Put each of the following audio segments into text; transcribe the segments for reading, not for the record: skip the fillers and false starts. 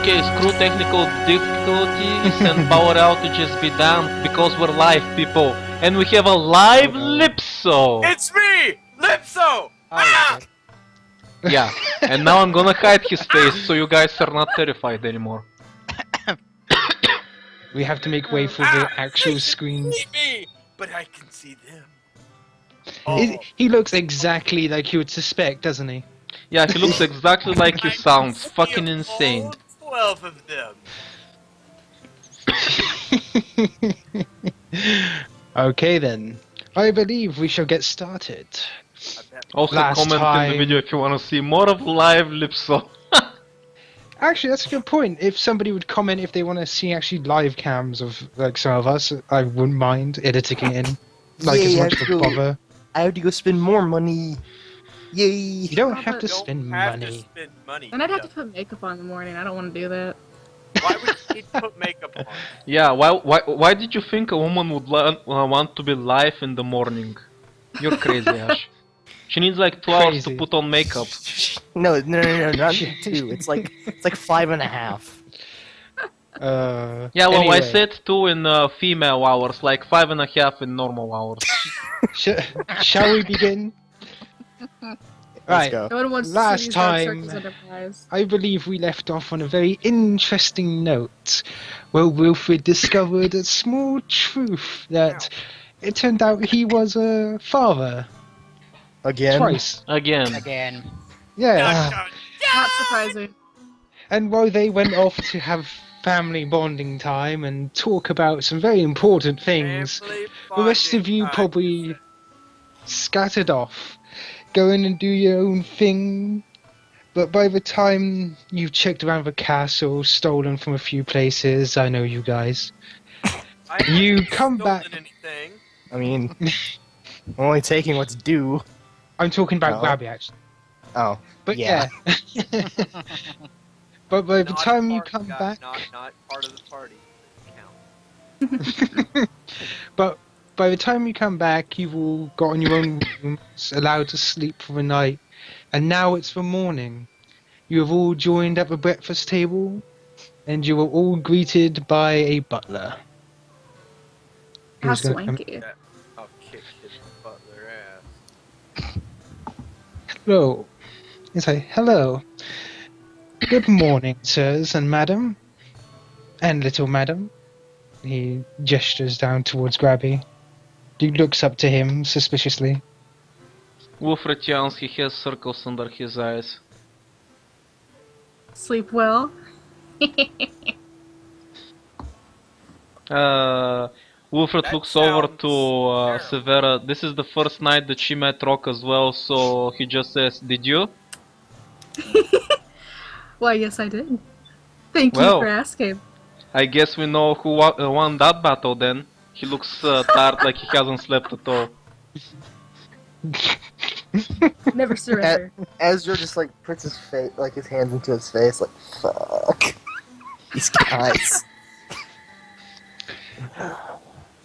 Okay, screw technical difficulties and power outages be damned because we're live, people, and we have a live Lipso. It's me, Lipso. Ah! Yeah, and now I'm gonna hide his face so you guys are not terrified anymore. We have to make way for the actual They screen. see me, but I can see them. He looks exactly like you would suspect, doesn't he? Yeah, he looks exactly like he sounds. Fucking insane. All 12 of them. Okay then. I believe we shall get started. I bet. Also Last comment in time- the video if you wanna see more of live Lipso. Actually, that's a good point. If somebody would comment if they want to see actually live cams of like some of us, I wouldn't mind editing it in. Like as Yay, much I of have a to bother. I have to go spend more money. Yay! You don't have to Don't spend have to money. spend money. And I'd have to Yeah. put makeup on in the morning. I don't want to do that. Why would you need to put makeup on? Yeah, why did you think a woman would want to be live in the morning? You're crazy, Ash. She needs like 2 hours to Crazy. put on makeup. No, not 2. It's like 5.5. Yeah, well, I anyway. said 2 in female hours, like 5.5 in normal hours. Shall we begin? Right. go. No one wants Last to see these dark time- circles under my eyes. I believe we left off on a very interesting note, where Wilfred discovered a small truth that it turned out he was a father. Again. Twice. Again. Yeah. Not surprising. And while they went off to have family bonding time and talk about some very important things, Family the rest of bonding you time. probably scattered off, going and do your own thing. But by the time you've checked around the castle, stolen from a few places, I know you guys. I You haven't come stolen back- Anything. I mean, I'm only taking what's due. I'm talking about Oh. Rabbi, actually. Oh, But Yeah. yeah. But by the Not a time you party come guy, back, not part of the party. Count. but by the time you come back, you've all got on your own rooms, allowed to sleep for the night, and now it's the morning. You have all joined at the breakfast table, and you were all greeted by a butler. How Who's gonna come- swanky. I'll kick his butler ass. Hello. It's like, hello. Good morning, sirs and madam. And little madam. He gestures down towards Grabby. He looks up to him suspiciously. Wilfred yawns, he has circles under his eyes. Sleep well. Wilfred That looks over to sounds Severa. This is the first night that she met Rock as well, so he just says, "Did you?" Why, yes, I did. Thank Well. you for asking. I guess we know who won that battle then. He looks tired like he hasn't slept at all. Never surrender. Ezra just like puts his face, like his hands into his face, like fuck. These guys.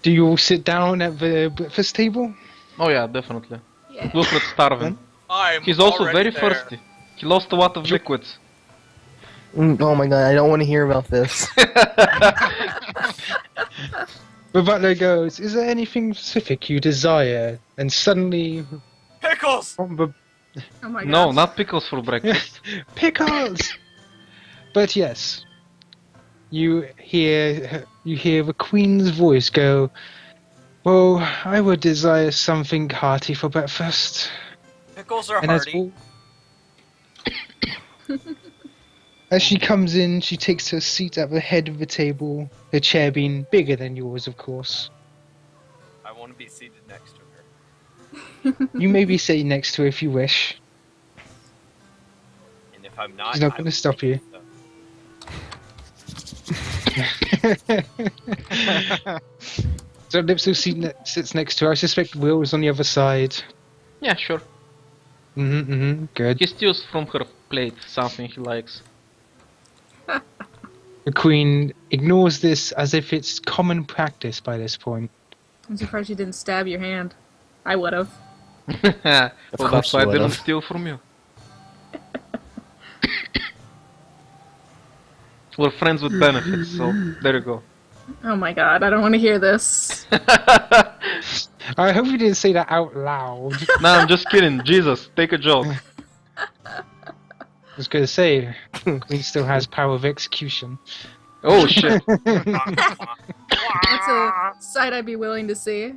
Do you all sit down at the breakfast table? Oh yeah, definitely. Yeah. Wilfred's starving. I'm He's also already very there. thirsty. He lost a lot of liquids. Oh my god, I don't want to hear about this. The butler goes, is there anything specific you desire? And suddenly, Pickles! from the Oh my god. No, not pickles for breakfast. pickles! But yes, you hear the queen's voice go, well, I would desire something hearty for breakfast. Pickles are And as hearty. as she comes in, she takes her seat at the head of the table, her chair being bigger than yours, of course. I want to be seated next to her. You may be sitting next to her if you wish. And if I'm not, She's not I gonna will stop take you. it, though. So Lipso sits next to her. I suspect Will is on the other side. Yeah, sure. Good. He steals from her plate something he likes. The queen ignores this as if it's common practice by this point. I'm surprised you didn't stab your hand. I would have. Well, course that's why I you didn't would've. steal from you. We're friends with benefits, so there you go. Oh my god, I don't want to hear this. I hope you didn't say that out loud. Nah, I'm just kidding. Jesus, take a joke. I was gonna say, Queen still has power of execution. Oh shit. That's a sight I'd be willing to see.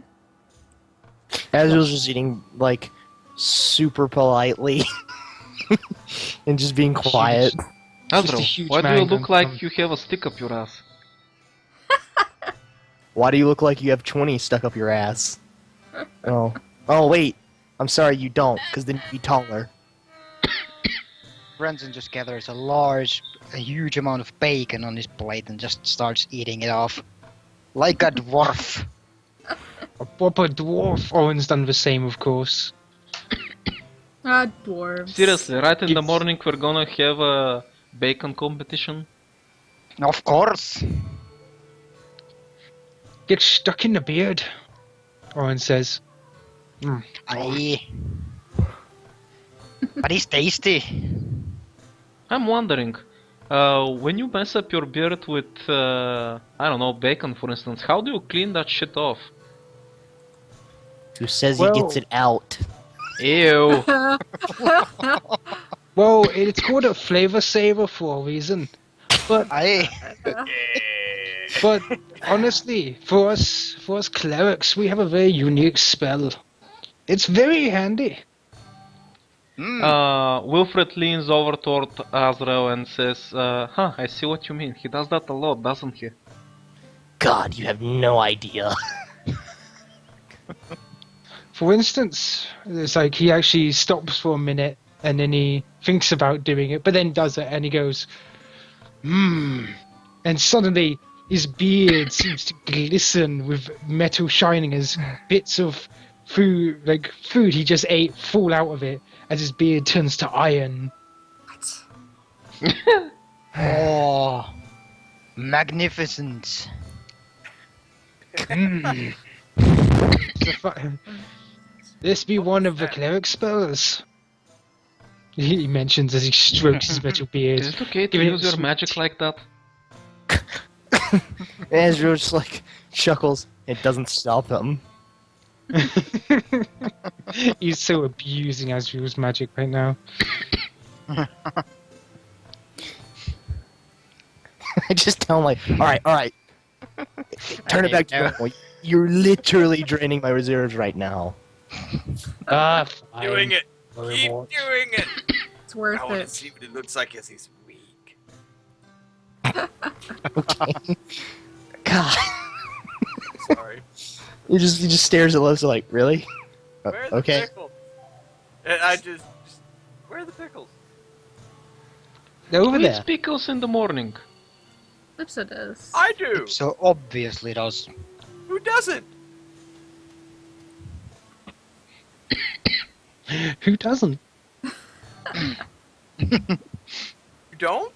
Azrael's just eating, like, super politely. and just being quiet. Just a Azrael, huge why do you man look going, like you have a stick up your ass? Why do you look like you have 20 stuck up your ass? Oh. Oh, wait. I'm sorry, you don't, because then you'd be taller. Brenton just gathers a huge amount of bacon on his plate and just starts eating it off. Like a dwarf. A proper dwarf. Owen's done the same, of course. Ah, dwarves. Seriously, right in the Yes. morning we're gonna have a bacon competition? Of course. Get stuck in the beard, Owen says. Aye. But he's tasty. I'm wondering, when you mess up your beard with, I don't know, bacon for instance, how do you clean that shit off? Who says Well- he gets it out? Ew. Well, it's called a flavor saver for a reason. Aye. But honestly, for us clerics, we have a very unique spell. It's very handy. Wilfred leans over toward Azrael and says, huh, I see what you mean. He does that a lot, doesn't he? God, you have no idea. For instance, it's like he actually stops for a minute and then he thinks about doing it, but then does it and he goes, and suddenly his beard seems to glisten with metal shining as bits of food, like food he just ate, fall out of it as his beard turns to iron. Oh. Magnificent. Mm. This be one of the cleric spells. He mentions as he strokes his metal beard. Is it okay to Give it use a your sweet- magic like that? Azrael just, like, chuckles. It doesn't stop him. He's so abusing Azrael's magic right now. I just tell him, like, alright. Turn it back to normal. You're literally draining my reserves right now. Ah, fine. Doing it. Very Keep much. doing it. It's worth I want to it. see what it looks like as he's weak. Okay. God. Sorry. He just stares at Losa like, really? Where are the Okay. pickles? And I just where are the pickles? They're over Who eats there. pickles in the morning? Lipsa does. I do. So obviously does. Who doesn't? Who doesn't? You don't?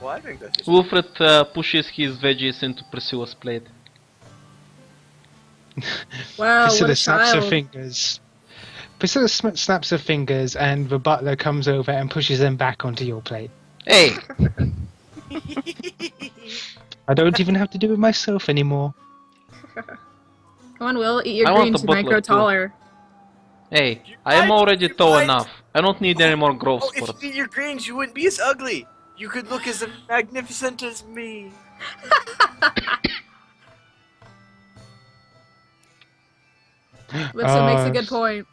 Well, I think that's just Wilfred pushes his veggies into Priscilla's plate. Wow, what Priscilla a snaps her child. fingers. Priscilla snaps her fingers, and the butler comes over and pushes them back onto your plate. Hey! I don't even have to do it myself anymore. Come on, Will, eat your I want greens. the You might grow butler, too. taller. Hey, I am already tall enough. I don't need any more growth Oh, if spurts. you eat your greens, you wouldn't be as ugly. You could look as magnificent as me. Lipsa makes a good point.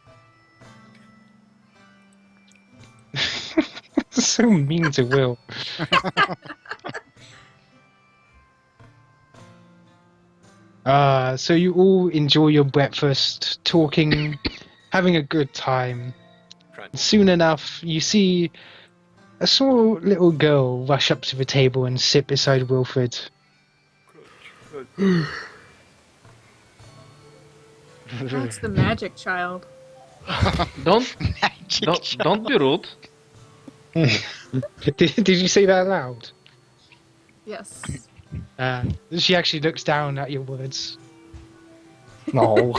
So mean to Will. So you all enjoy your breakfast, talking, having a good time. Crunch. Soon enough, you see a small little girl rush up to the table and sit beside Wilfred. That's the magic child. Don't don't be rude. Did you say that loud? Yes. She actually looks down at your words. No.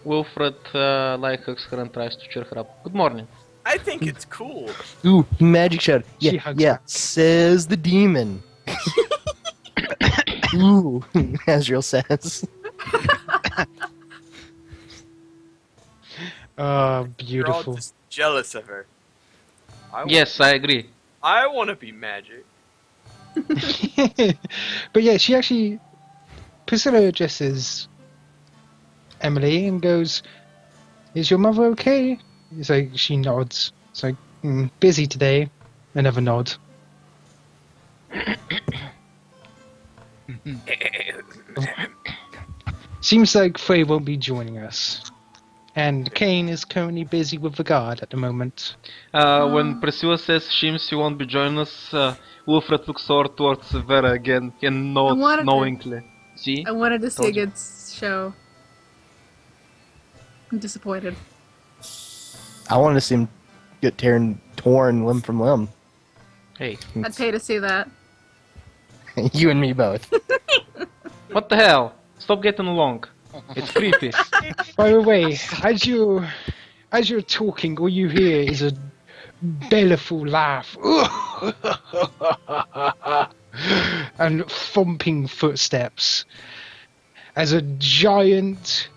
Wilfred like hugs her and tries to cheer her up. Good morning. I I think it's cool. Ooh, magic shot. She Yeah, hugs yeah. back. Says the demon. Ooh, Azrael says. Oh, You're all beautiful. just jealous of her. Yes, I agree. I want to be magic. But yeah, she actually Priscilla addresses Emily and goes, "Is your mother okay?" It's like she nods. It's like busy today. Another nod. Seems like Frey won't be joining us, and Kane is currently busy with the guard at the moment. When Priscilla says Shims you won't be joining us, Wilfred looks over towards Vera again and nods wanted to- knowingly. See? I wanted to see Told a you. good show. I'm disappointed. I wanted to see him get torn limb from limb. Hey, I'd pay to see that. You and me both. what the hell? Stop getting along. It's creepy. By the way, as you're talking, all you hear is a baleful laugh and thumping footsteps as a giant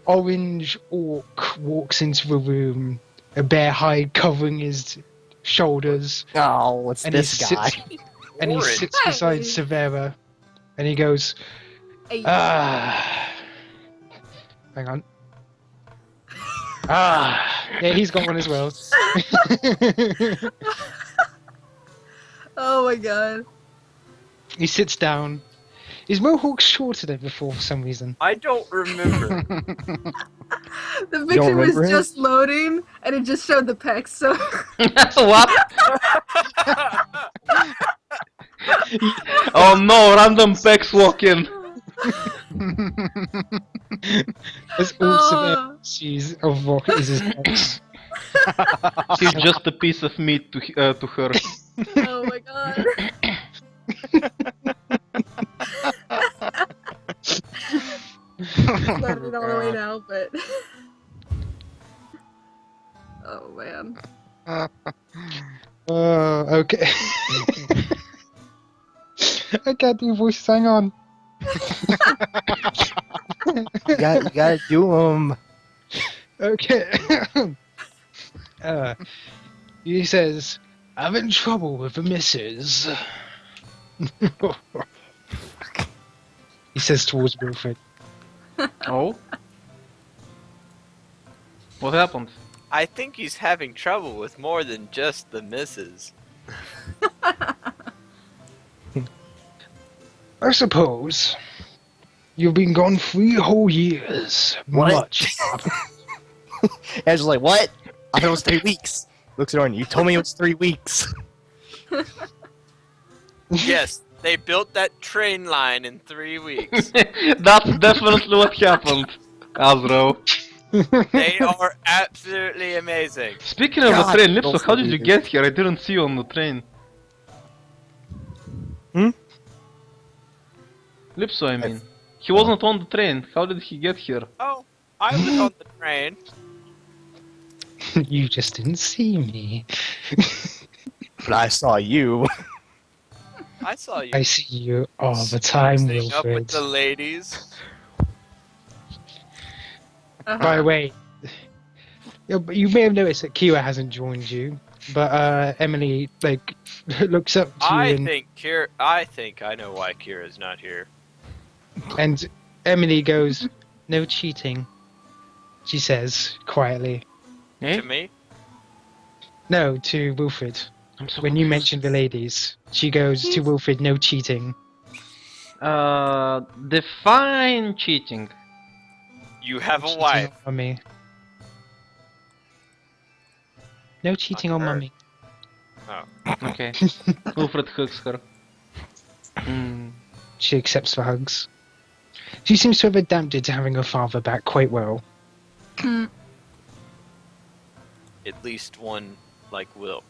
orange orc walks into the room, a bare hide covering his shoulders, Oh, it's and he this guy. sits and he Orange. sits beside Severa, and he goes, Hey, hang on. Yeah, he's got one as well. oh my god. He sits down. His mohawk's shorter than before for some reason. I don't remember. The picture was remember him? just loading, and it just showed the pecs, so... What? Oh no, random pecs walk in. That's all Oh. Severa sees of Rock is his pecs. He's just a piece of meat to her. Oh my god. Not it all the way now, but... oh man. Okay. I can't do voices, hang on. You gotta do him. Okay. He says, "I'm in trouble with the missus." He says towards Wilfred. Oh? What happened? I think he's having trouble with more than just the misses. I suppose. You've been gone 3 whole years. What? Much. Ed's like, what? I thought it was 3 weeks. Looks at Orin, you told me it was 3 weeks. Yes, they built that train line in 3 weeks. That's definitely what happened, Azro. They are absolutely amazing. Speaking of the God, train, Lipso, those how did you leaders. get here? I didn't see you on the train. Hmm? Lipso, I mean. He wasn't on the train. How did he get here? Oh, I was on the train. You just didn't see me. But I saw you. I saw you I see you all the time, staying up with Wilfred. the ladies. By the way, but you may have noticed that Kira hasn't joined you, but Emily looks up to you I think I know why Kira's not here. and Emily goes, "No cheating," she says quietly. Eh? To me? No, to Wilfred. I'm so When you confused. mentioned the ladies, she goes to Wilfred, "No cheating." Define cheating. You have a Cheating wife. on Mummy. No cheating on her. Mummy. Okay. Wilfred hugs her. Mm. She accepts the hugs. She seems to have adapted to having her father back quite well. At least one like Will.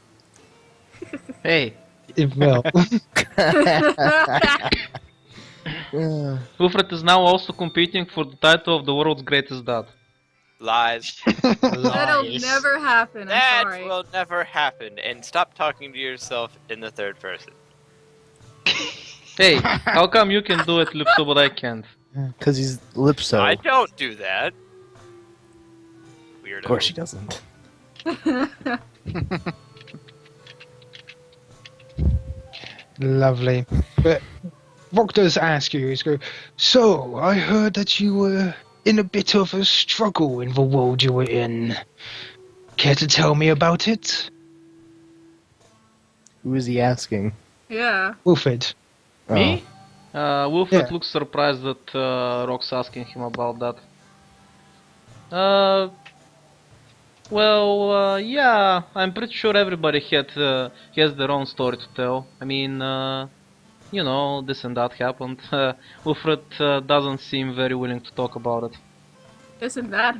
Hey, Well, Wilfred is now also competing for the title of the world's greatest dad. Lies. That'll Lies. never happen. I'm That sorry. will never happen. And stop talking to yourself in the third person. Hey, how come you can do it, Lipso, but I can't? Because he's Lipso. I don't do that. Weirdo. Of course he doesn't. Lovely. But Rock does ask you, he's go, so, I heard that you were in a bit of a struggle in the world you were in. Care to tell me about it? Who is he asking? Yeah. Wilfred. Me? Wilfred Yeah. looks surprised that Rock's asking him about that. Yeah, I'm pretty sure everybody has their own story to tell. I mean, you know, this and that happened. Wilfred doesn't seem very willing to talk about it. This and that,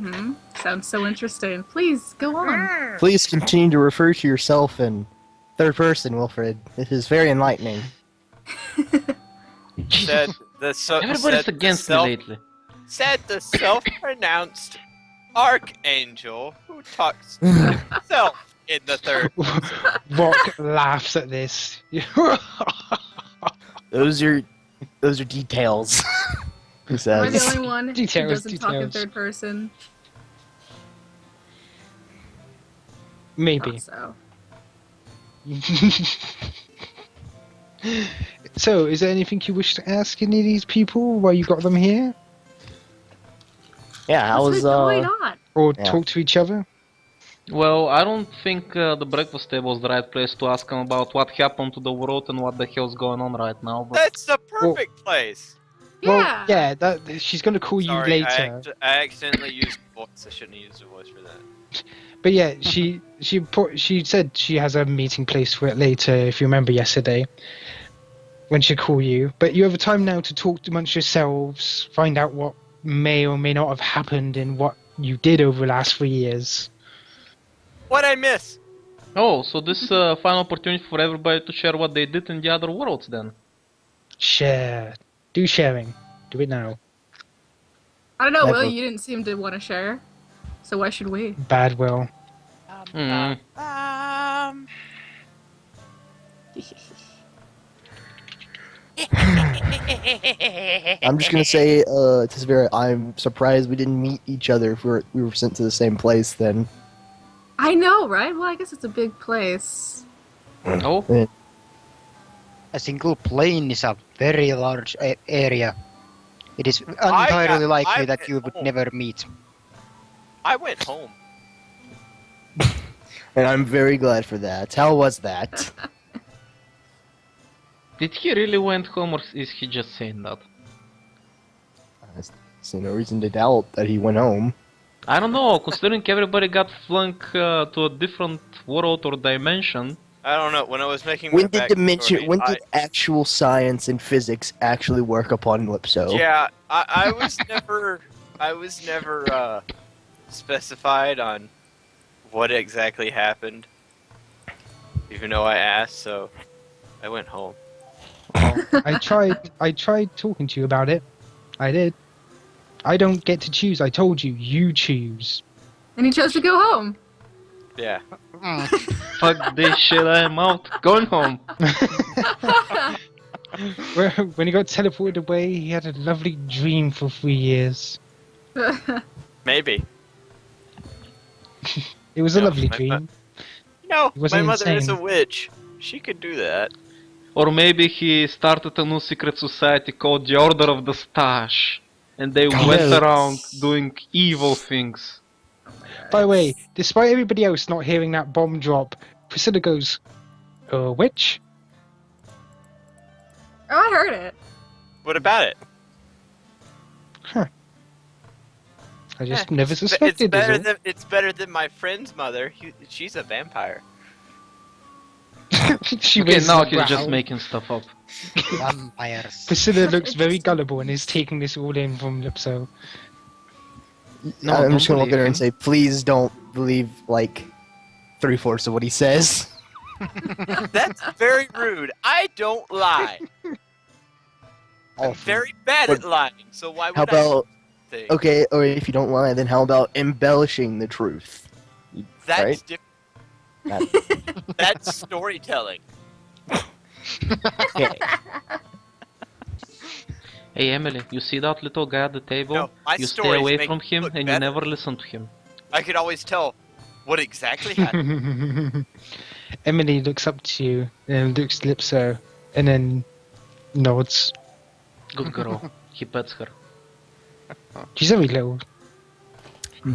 Sounds so interesting. Please, go on. Please continue to refer to yourself in third person, Wilfred. It is very enlightening. Said the Everybody's against me lately. Said the self-pronounced archangel who talks to himself in the third person. Rock laughs at this. Those are details. He Am I says. the only one who Details, doesn't talk in details. third person? Maybe. Thought so. So, is there anything you wish to ask any of these people while you got them here? Yeah, how What's was going on? Or Yeah. talk to each other? Well, I don't think the breakfast table is the right place to ask him about what happened to the world and what the hell's going on right now. But That's the perfect place. Well, Yeah. yeah, that, she's going to call you Sorry, later. I accidentally used voice. I shouldn't have used a voice for that. But yeah, she said she has a meeting place for it later, if you remember yesterday, when she called you. But you have a time now to talk amongst yourselves, find out what may or may not have happened in what you did over the last 3 years. What'd I miss? oh, so this is a final opportunity for everybody to share what they did in the other worlds then. Share. Do sharing. Do it now. I don't know, Will. Never. You didn't seem to want to share. So why should we? Bad will. I'm just gonna say, to Severa, I'm surprised we didn't meet each other if we were sent to the same place then. I know, right? Well, I guess it's a big place. Oh, A single plane is a very large area. It is entirely likely that you would never meet. I went home. And I'm very glad for that. How was that? did he really went home or is he just saying that? I see no reason to doubt that he went home. I don't know, considering everybody got flung to a different world or dimension. I don't know. When I was making When my did dimension? backstory, When did actual science and physics actually work upon Lipso? Yeah, I was never. I was never specified on what exactly happened. Even though I asked, so I went home. I tried talking to you about it. I did. I don't get to choose. I told you. You choose. And he chose to go home. Yeah. Fuck this shit, I'm out. Going home. When he got teleported away, he had a lovely dream for 3 years. Maybe. It was a Yeah, lovely my- dream. No, It wasn't my mother is a insane. witch. She could do that. Or maybe he started a new secret society called the Order of the Stash. And they went around doing evil things. By the way, despite everybody else not hearing that bomb drop, Priscilla goes, witch? Oh, I heard it. What about it? I just never It's suspected better is all. than my friend's mother. She's a vampire. She Okay, raises now a he's just brow. making stuff up. Vampires. Priscilla looks very gullible and is taking this all in from Lipso. No, I'm don't just gonna look at her believe and say, please don't believe like 3/4 of what he says. That's very rude. I don't lie. I'm Awful. very bad at lying. So why would How about thing. Okay, or if you don't lie, then how about embellishing the truth? That's right? that's storytelling. Okay. Hey Emily, you see that little guy at the table? No, my You stay stories away make from it him look and you better. never listen to him. I could always tell what exactly happened. Emily looks up to you and looks Lipso and then nods. Good girl. He pets her. She's very little.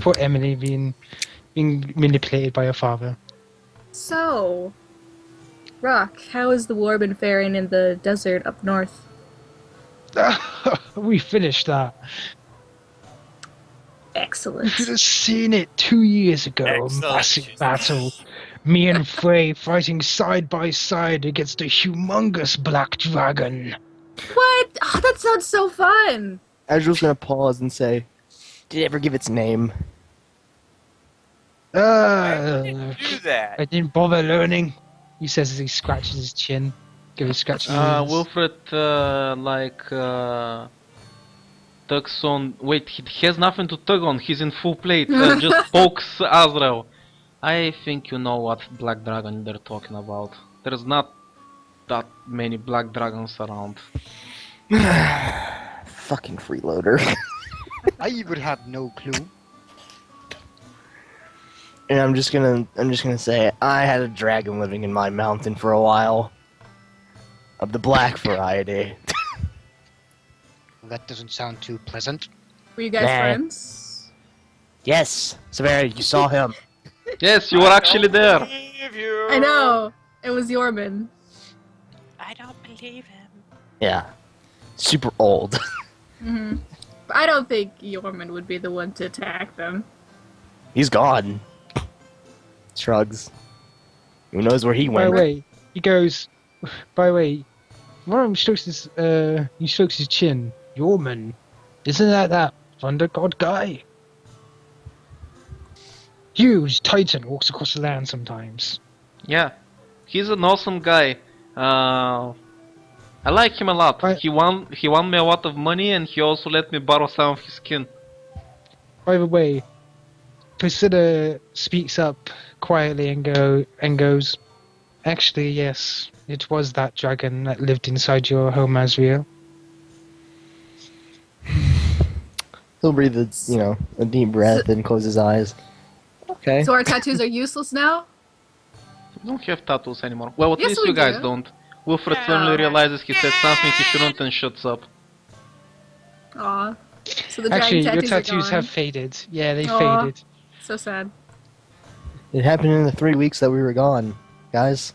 Poor Emily being manipulated by her father. So, Rock, how is the war been faring in the desert up north? We finished that. Excellent. You should have seen it 2 years ago. Excellent. Massive battle. Me and Frey fighting side by side against a humongous black dragon. What? Oh, that sounds so fun! Azrael's gonna pause and say, "Did it ever give its name?" Why would it do that? I didn't bother learning. He says as he scratches his chin. Give a scratch. Wilfred, tugs on. Wait, he has nothing to tug on. He's in full plate. Just pokes Azrael. I think you know what black dragon they're talking about. There's not that many black dragons around. Fucking freeloader. I would have no clue. And I'm just gonna say, I had a dragon living in my mountain for a while. Of the black variety. That doesn't sound too pleasant. Were you guys Nah. friends? Yes, Severi, you saw him. Yes, you were actually there. Believe you. I know! It was Yorman. I don't believe him. Yeah. Super old. Hmm. But I don't think Yorman would be the one to attack them. He's gone. Shrugs. Who knows where he By the went? way, he goes. By the way, one of them strokes his chin. Yorman, isn't that Thunder God guy? Huge Titan walks across the land sometimes. Yeah, he's an awesome guy. I like him a lot. Right. He won me a lot of money, and he also let me borrow some of his skin. By the way, Priscilla speaks up quietly and goes, actually, yes, it was that dragon that lived inside your home, Azrael. He'll breathe a deep breath and close his eyes. Okay. So our tattoos are useless now? We don't have tattoos anymore. Well, at Yes, least we you guys do. don't. Wilfred Yeah. suddenly realizes he said something he shouldn't and shuts up. Aw. So the Actually, dragon your tattoos tattoos are gone. have faded. Yeah, they Aw. faded. So sad. It happened in the 3 weeks that we were gone, guys.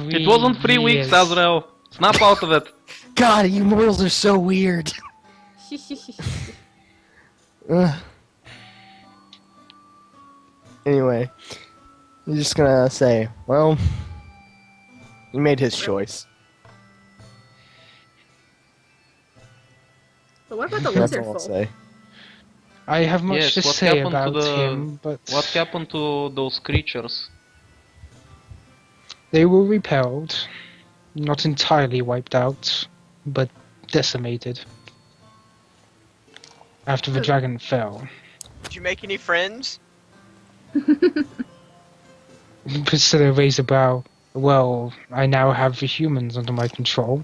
It wasn't 3 weeks, Azrael. Snap out of it. God, you mortals are so weird. Ugh. Anyway, I'm just gonna say, well, he made his choice. But what about the That's lizard all I'll folk? say. I have much Yes, to what say happened to about the- him, but What happened to those creatures? they were repelled, not entirely wiped out, but decimated. After the dragon fell. Did you make any friends? Priscilla raised a brow. Well, I now have the humans under my control.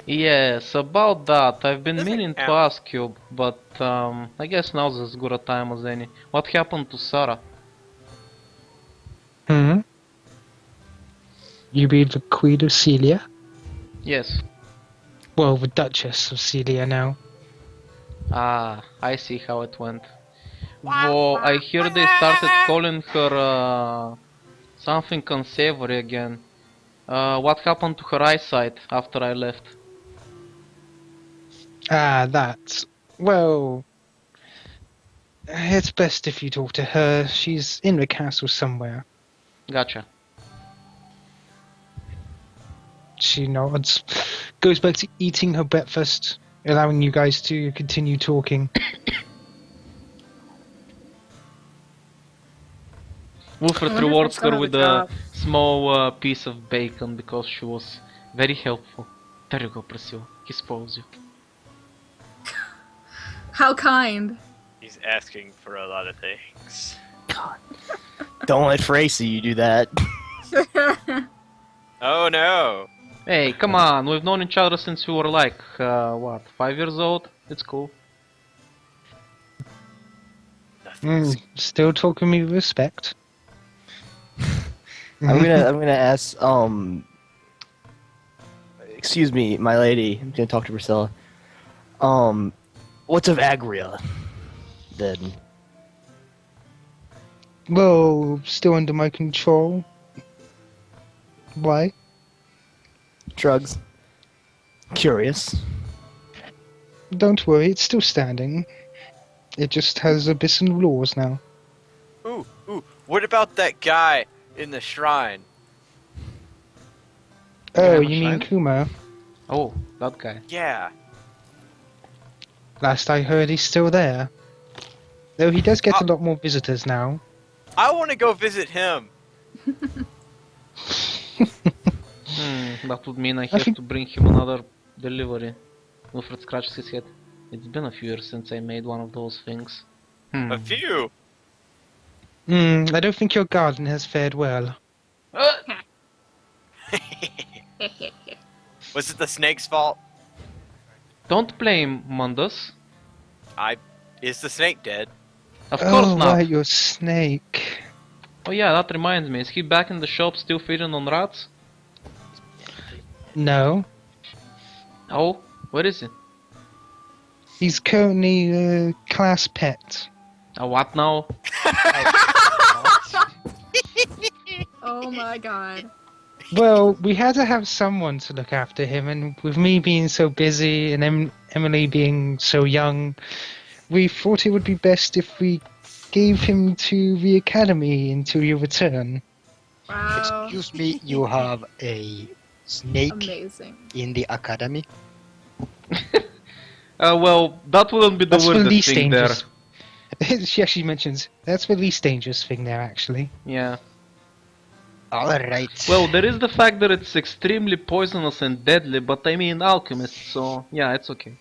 Yes, about that, I've been Doesn't meaning to count. ask you, but I guess now's as good a time as any. What happened to Sarah? Hmm? You mean the Queen of Celia? Yes. Well, the Duchess of Celia now. Ah, I see how it went. Though I hear they started calling her something unsavory again. What happened to her eyesight after I left? Ah, that. Well, it's best if you talk to her. She's in the castle somewhere. Gotcha. She nods, goes back to eating her breakfast, allowing you guys to continue talking. Wilfred I wonder if rewards I still her have with a a job. small piece of bacon because she was very helpful. There you go, Priscilla. He spoils you. How kind. He's asking for a lot of things. God. Don't let Frey see you do that. Oh no! Hey, come on, we've known each other since we were like, what, 5 years old? It's cool. Nothing's Still talking me with respect. I'm gonna ask, excuse me, my lady. I'm gonna talk to Priscilla. What's of Agria? Then. Well, still under my control. Why? Drugs. Curious. Don't worry, it's still standing. It just has abyssal laws now. Ooh, what about that guy in the shrine? Oh, have a you mean shrine? Kuma? Oh, that guy. Yeah. Last I heard, he's still there. Though he does get a lot more visitors now. I want to go visit him. That would mean I I have think- to bring him another delivery. Wilfred scratches his head. It's been a few years since I made one of those things. A few. I don't think your garden has fared well. Was it the snake's fault? Don't blame Mundus. Is the snake dead? Of course not. Right, your snake. Oh yeah, that reminds me. Is he back in the shop still feeding on rats? No. Oh, where is he? He's currently a class pet. A what now? Oh my god. Well, we had to have someone to look after him, and with me being so busy and Emily being so young, we thought it would be best if we gave him to the academy until you return. Wow. Excuse me, you have a snake Amazing. in the academy? Well, that wouldn't be the That's the weirdest least thing there. dangerous. She actually mentions that's the least dangerous thing there, actually. Yeah. Alright. Well, there is the fact that it's extremely poisonous and deadly, but I mean alchemist, so yeah, it's okay.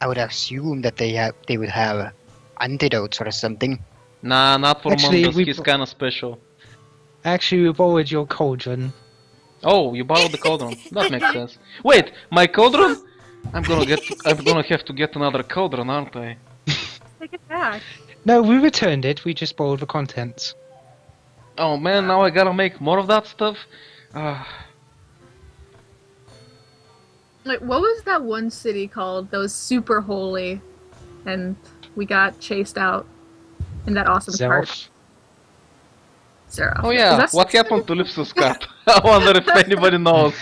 I would assume that they would have antidotes or something. Nah, not for Actually, Mundus, we- he's kinda special. Actually, we borrowed your cauldron. Oh, you borrowed the cauldron. That makes sense. Wait, my cauldron? I'm gonna have to get another cauldron, aren't I? Take it back. No, we returned it. We just borrowed the contents. Oh man, now I gotta make more of that stuff? Like, what was that one city called that was super holy, and we got chased out in that awesome cart? Zelf. Seraph. Oh Is yeah, that what still- happened to Lipsus Cat? I wonder if anybody knows.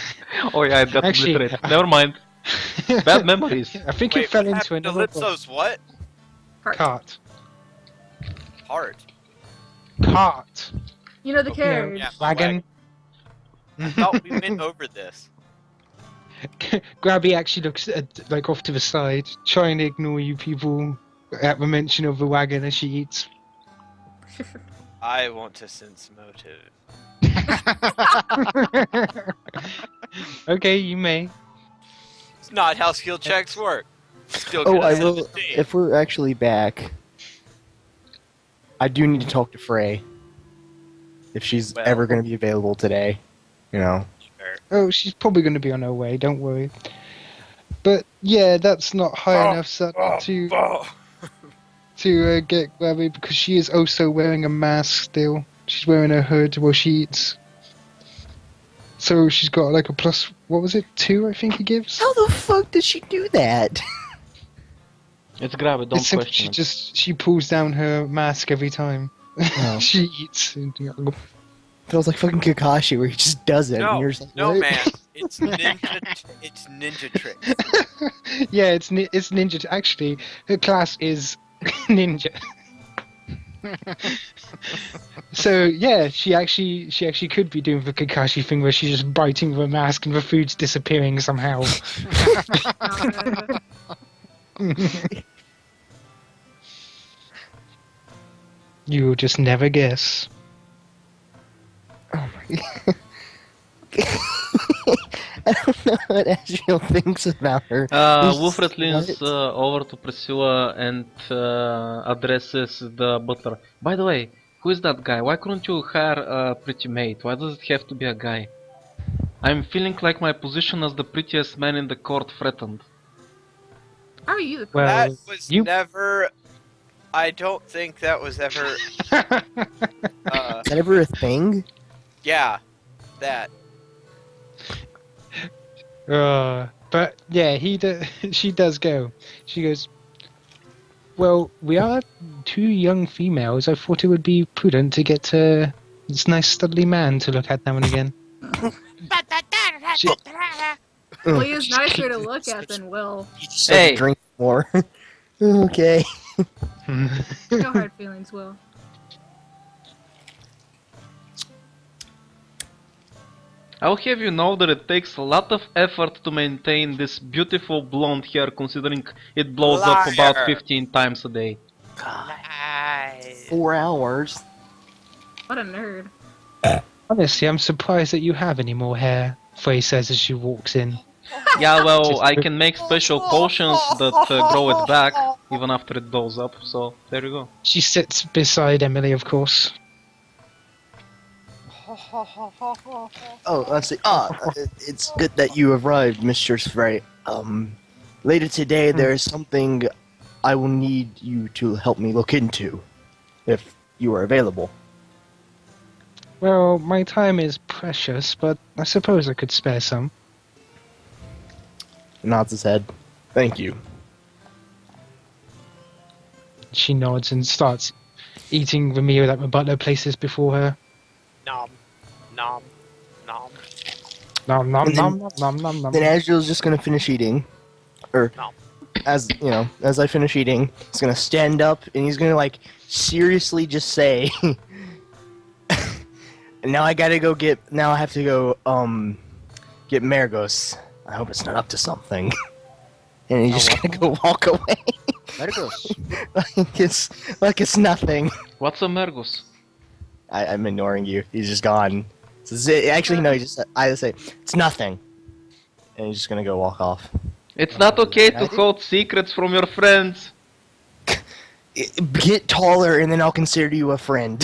Oh yeah, it got Actually, obliterated. Never mind. Bad memories. I think Wait, it fell what into happened to another Lipso's what? Cart. cart. Heart. Cart. You know the You know, carriage. Yeah. wagon. I thought we went over this. Grabby actually looks like off to the side, trying to ignore you people at the mention of the wagon as she eats. I want to sense motive. Okay, you may. It's not how skill checks work. Still Oh, gonna I set will. the scene. If we're actually back, I do need to talk to Frey. If she's Well- ever going to be available today, you know. Sure. Oh, she's probably going to be on her way. Don't worry. But yeah, that's not high enough to get Grabby because she is also wearing a mask still. She's wearing a hood while she eats. So she's got like a plus. What was it? 2, I think he gives. How the fuck did she do that? It's grab it, don't It's simple, question it. she pulls down her mask every time Oh. she eats. Feels like fucking Kakashi where he just does it. and No, you're just like, no, what? man. It's ninja. It's ninja tricks. Yeah, it's ninja. Actually, her class is ninja. So yeah, she actually could be doing the Kakashi thing where she's just biting the mask and the food's disappearing somehow. You'll just never guess. I don't know what Asriel thinks about her. Wilfred leans over to Priscilla and addresses the butler. By the way, who is that guy? Why couldn't you hire a pretty maid? Why does it have to be a guy? I'm feeling like my position as the prettiest man in the court threatened. How are you the Well, That was you- never. I don't think that was ever. Is that ever a thing? Yeah, that. But yeah, she does go. She goes, well, we are two young females. I thought it would be prudent to get this nice studly man to look at now and again. Well, he is nicer to look at than Will. You just Hey. drink more. Okay. No hard feelings, Will. I'll have you know that it takes a lot of effort to maintain this beautiful blonde hair considering it blows up about Liar. 15 times a day. Nice. 4 hours. What a nerd. Honestly, I'm surprised that you have any more hair, Frey says as she walks in. Yeah, well, I can make special potions that grow it back even after it blows up, so there you go. She sits beside Emily, of course. Oh, let's see. It's good that you arrived, Mistress Frey. Later today there is something I will need you to help me look into, if you are available. Well, my time is precious, but I suppose I could spare some. Nods his head. Thank you. She nods and starts eating the meal that the butler places before her. Nom, nom, nom. Nom nom And then- nom nom nom nom nom. Then Asriel's just gonna finish eating, or No. as you know, as I finish eating, he's gonna stand up and he's gonna like seriously just say, "Now I gotta go get. Now I have to go get Margos. I hope it's not up to something." And he's just gonna go walk away Marcos. like it's nothing. What's a Mergus? I'm ignoring you. He's just gone. Actually, no. I just say it's nothing, and he's just gonna go walk off. It's not okay to hold secrets from your friends. Get taller, and then I'll consider you a friend.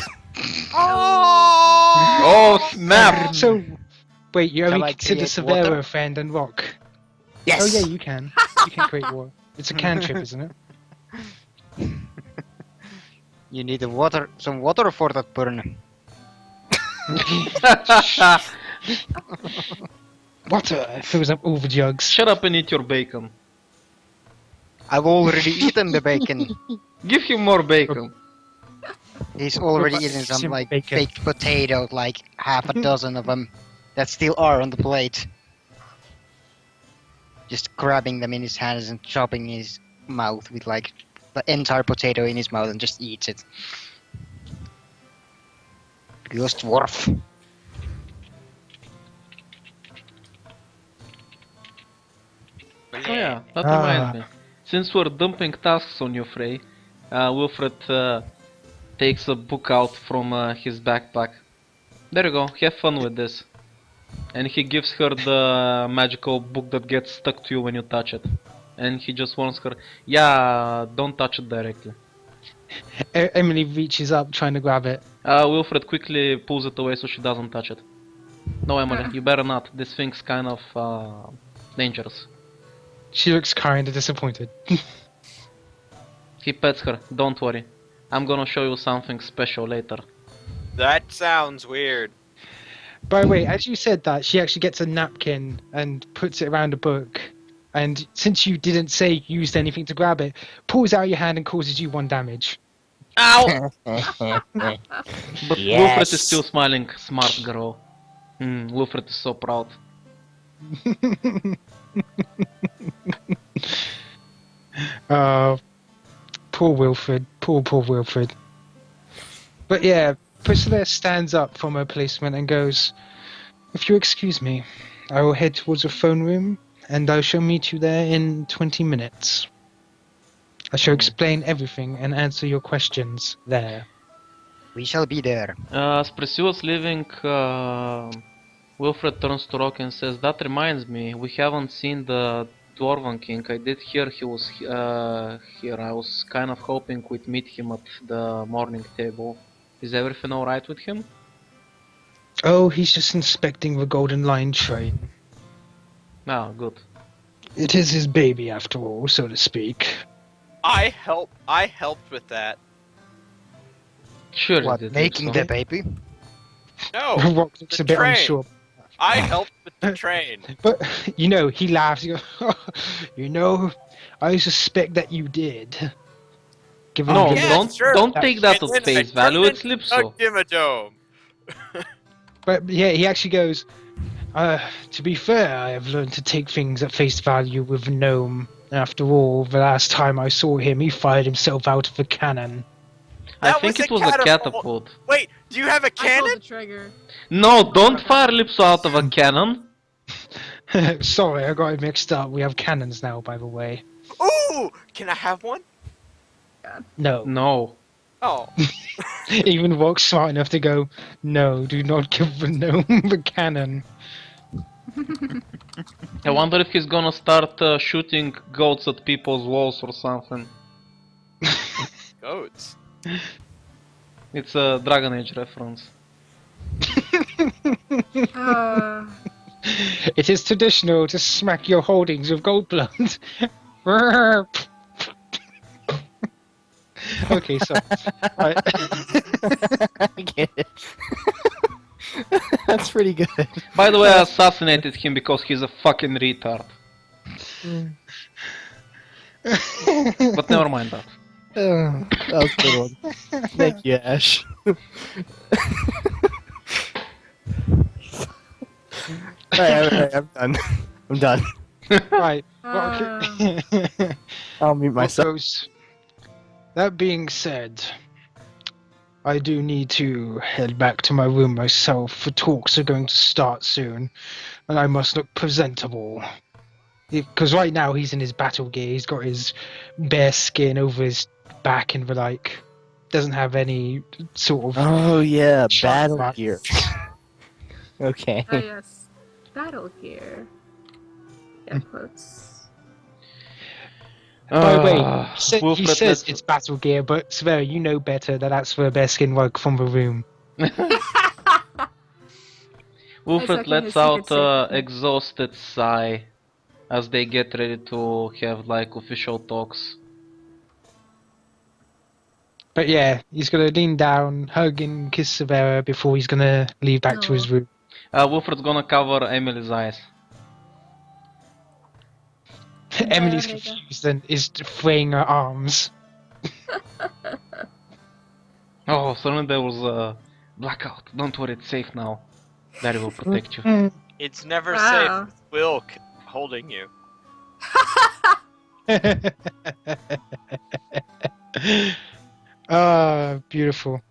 Oh snap! So, wait, you Shall only I consider create Severo water? a friend and Rock? Yes. Oh yeah, you can. You can create war. It's a cantrip, isn't it? You need some water for that burn. Water fills up all the jugs. Shut up and eat your bacon. I've already eaten the bacon. Give him more bacon. He's already What about eaten some some like bacon? baked potatoes, like half a dozen of them, that still are on the plate. Just grabbing them in his hands and chopping his mouth with like the entire potato in his mouth and just eats it. Just dwarf. Oh yeah, that reminds me. Since we're dumping tasks on you, Frey, Wilfred takes a book out from his backpack. There you go, have fun with this. And he gives her the magical book that gets stuck to you when you touch it. And he just warns her, yeah, don't touch it directly. Emily reaches up trying to grab it. Wilfred quickly pulls it away so she doesn't touch it. No, Emily, you better not. This thing's kind of dangerous. She looks kind of disappointed. He pets her, don't worry. I'm gonna show you something special later. That sounds weird. By the way, as you said that, she actually gets a napkin and puts it around the book. And since you didn't say you used anything to grab it, pulls out your hand and causes you 1 damage. Ow! But Wilfred is still smiling, smart girl. Wilfred is so proud. Poor Wilfred. Poor Wilfred. But yeah, Priscilla stands up from her placement and goes, if you excuse me, I will head towards the phone room and I shall meet you there in 20 minutes. I shall explain everything and answer your questions there. We shall be there. As Priscilla's leaving, Wilfred turns to Rock and says, "That reminds me, we haven't seen the Dwarven King. I did hear he was here. I was kind of hoping we'd meet him at the morning table. Is everything alright with him?" Oh, he's just inspecting the Golden Line train. Ah, good. It is his baby, after all, so to speak. I helped with that. Sure What, you did, making Lipso. the baby? No, Rock looks the a bit train. unsure. I helped with the train. But, you know, he laughs. He goes, you know, I suspect that you did. Given No, the- Yeah, sure. don't take that And at then I face value, turned it's into Lipso. a Dimmadome. But yeah, he actually goes, to be fair, I have learned to take things at face value with Gnome. After all, the last time I saw him, he fired himself out of a cannon. I That think was it a was a catapult. catapult. Wait, do you have a I pulled cannon? the trigger. No, don't fire Lipso out of a cannon. Sorry, I got it mixed up. We have cannons now, by the way. Ooh, can I have one? No. No. Oh, Even Rock's smart enough to go, no, do not give the Gnome the cannon. I wonder if he's gonna start shooting goats at people's walls or something. goats. It's a Dragon Age reference. It is traditional to smack your holdings with gold blood. Okay, so right. I get it. That's pretty good. By the way, I assassinated him because he's a fucking retard. But never mind that. That was a good one. Thank you, Ash. Alright, I'm done. I'm done. Right. I'll mute What myself. goes? That being said, I do need to head back to my room myself. The talks are going to start soon, and I must look presentable. Because right now he's in his battle gear. He's got his bare skin over his back and the like. Doesn't have any sort of. Oh yeah, Shut battle up. gear. Okay. Ah, yes. Battle gear. Yeah, quotes. By the way, he Wilfred, says let's- it's battle gear, but Sver, you know better that that's the bare skin rug from the room. Wilfred Exactly, lets his out secret secret. exhausted sigh as they get ready to have like official talks. But yeah, he's gonna lean down, hug and kiss Severa before he's gonna leave back to his Aw. room. Wilfred's gonna cover Emily's eyes. Emily's there you go. confused and is fraying her arms. Oh, suddenly there was a blackout. Don't worry, it's safe now. Daddy will protect you. It's never Wow. safe with Will holding you. Ah, beautiful.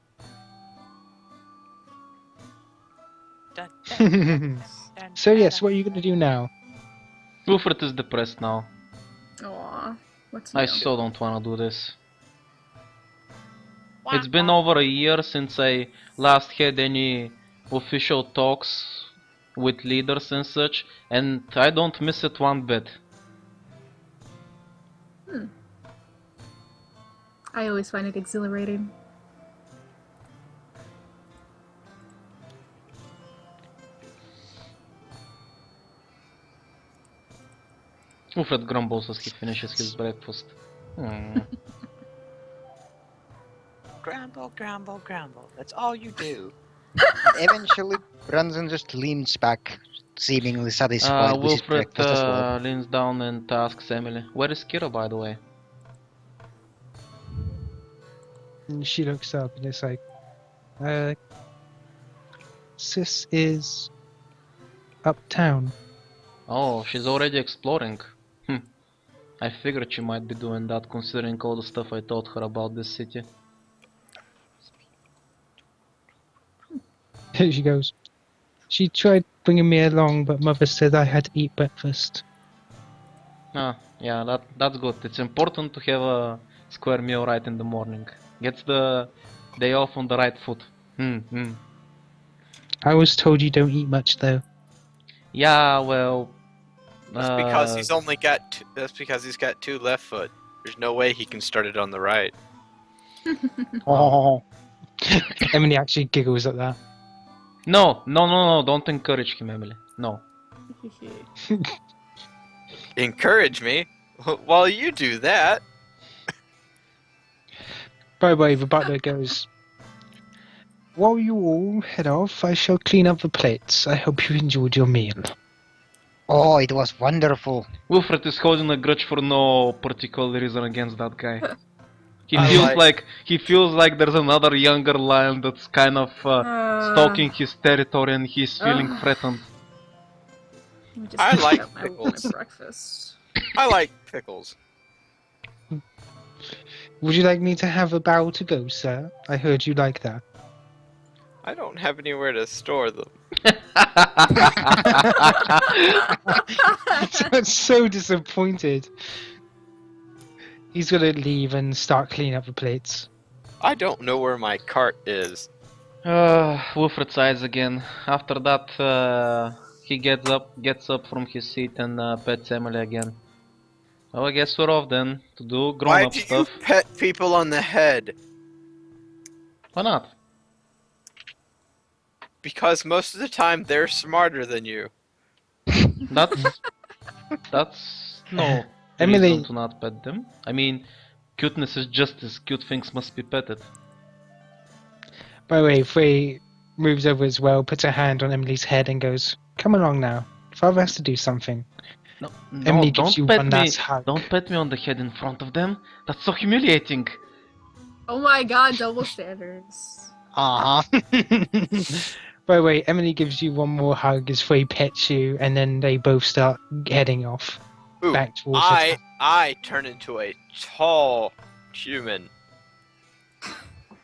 Dun, dun, dun, So dun, yes, dun. what are you gonna do now? Wilfred is depressed now. Aw. What's I new? so don't wanna do this. It's been over a year since I last had any official talks with leaders and such, and I don't miss it one bit. I always find it exhilarating. Wilfred grumbles as he finishes his breakfast. Hmm. Grumble, grumble, grumble. That's all you do. Eventually, Brunson just leans back, seemingly satisfied with his Wilfred breakfast as well. leans down and asks Emily, "Where is Kira, by the way?" And she looks up and it's like, Sis is uptown. Oh, she's already exploring. I figured she might be doing that considering all the stuff I taught her about this city. She goes, she tried bringing me along, but Mother said I had to eat breakfast. Ah, yeah, that's good. It's important to have a square meal right in the morning. Gets the day off on the right foot. I was told you don't eat much though. Yeah, well. That's because he's only got. That's because he's got 2 left foot. There's no way he can start it on the right. Oh. Emily actually giggles at that. No, don't encourage him, Emily. No. Encourage me? While you do that. By the way, the butler goes, while you all head off, I shall clean up the plates. I hope you enjoyed your meal. Oh, it was wonderful. Wilfred is holding a grudge for no particular reason against that guy. He I feels like there's another younger lion that's kind of stalking his territory and he's feeling threatened. I like my pickles. breakfast. I like pickles. Would you like me to have a barrel to go, sir? I heard you like that. I don't have anywhere to store them. That's so disappointed. He's gonna leave and start cleaning up the plates. I don't know where my cart is. Wilfred sighs again. After that, he gets up from his seat and pets Emily again. Well, I guess we're off then to do Why grown-up do stuff. you pet people on the head? Why not? Because most of the time they're smarter than you. That's no Emily- reason to not pet them. I mean, cuteness is justice. Cute things must be petted. By the way, Frey moves over as well, puts a hand on Emily's head and goes, come along now. Father has to do something. No, Emily gives you don't one pet me. last hug. Don't pet me on the head in front of them. That's so humiliating. Oh my god, double standards. Uh-huh. By the way, Emily gives you one more hug as Frey pets you, and then they both start heading off. Ooh, Back towards the town. I turn into a tall human.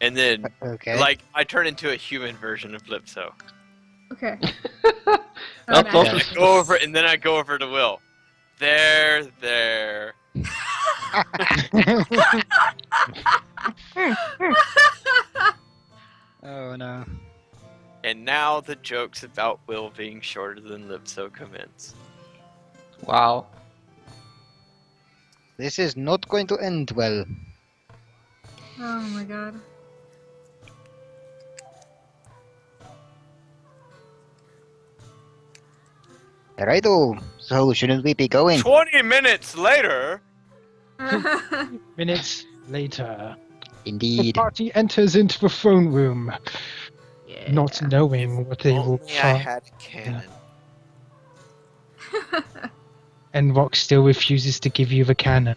And then, Okay. like, I turn into a human version of Lipso. Okay. That's Oh, also And I go over, and then I go over to Will. There. Oh no. And now the jokes about Will being shorter than Lipso commence. wow. This is not going to end well. Oh my god. Righto. So shouldn't we be going? 20 minutes later! Minutes later, the Indeed. party enters into the throne room, Yeah. not knowing what they will Only I find. had a cannon. And Rock still refuses to give you the cannon.